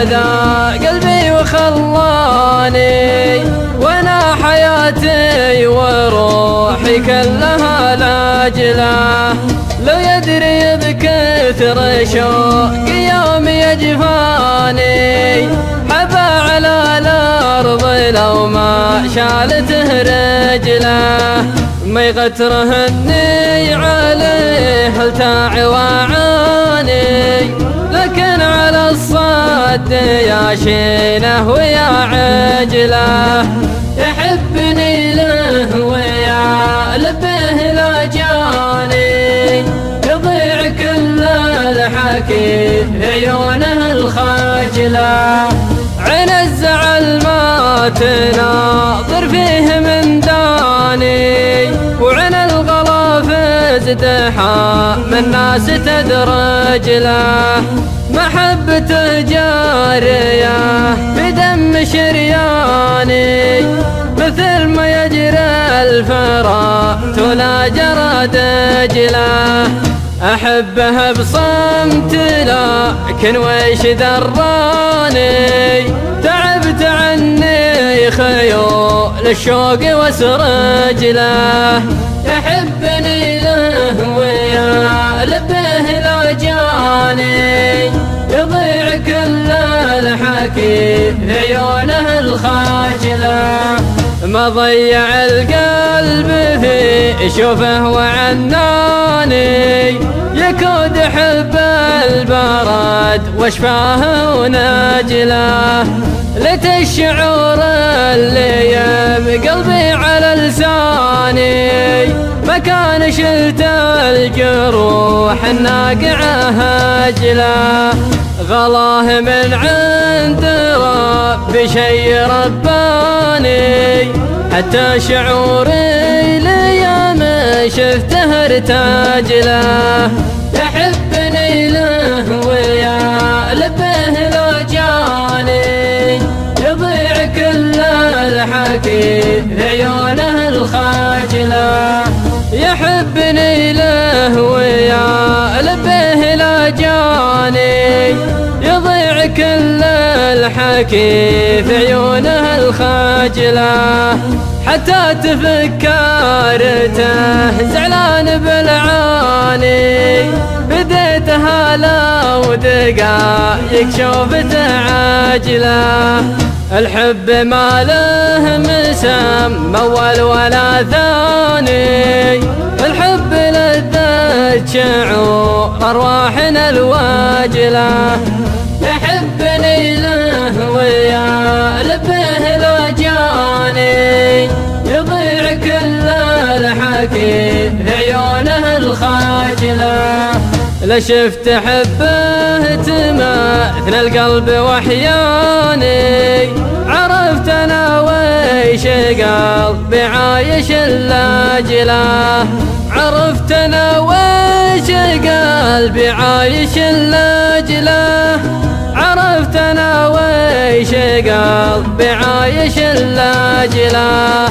هذا قلبي وخلاني، وانا حياتي وروحي كلها لاجله. لو يدري بكثر شوقي يوم يجفاني، حبا على الارض لو ما شالته رجله. ما يغتره اني عليه التاع وعاني، لكن على الصد يا شينه ويا عجله. يحبني له ويا لبه لا جاني، يضيع كل الحكي عيونه الخجله. عين الزعل ما تناظر فيه من داني، وعين الغلا فازدحى من ناس تدرج له. محبته جارية بدم شرياني، مثل ما يجري الفرات ولا جرى دجله. أحبه بصمت لكن ويش دراني، تعبت عني خيول الشوق وسرجله. يحبني له ويا لبه لا جاني، يضيع كل الحكي عيونه الخاجله. ما ضيع القلب في شوفه وعناني، يكود حب البرد وشفاه ونجله. ليت الشعور اللي بقلبي على لساني، ما كان شلت الجروح الناقعه هجله. غلاه من عند ربي شي رباني، حتى شعوري ليام شفته ارتاج له. يحبني له ويا لبه لا جاني، يضيع كل الحكي عيونه الخاجله. يحبني له ويا لبه لا جاني، يضيع كل الحكي في عيونه الخاجله. حتى تفكرته زعلان بالعاني، بديتها لو دقايق شوفته عاجله. الحب ما له مسمى اول ولا ثاني، الحب لذة شعور ارواحنا الواجله. يحبني له ويا لبه لا جاني، يضيع كل الحكي عيونه الخاجله. لشفت حبه تماثل القلب وحياني، عرفت انا ويش قلبي عايش لاجله. عرفت انا ويش قلبي عايش لاجله. عرفت انا ويش قلبي عايش لاجله.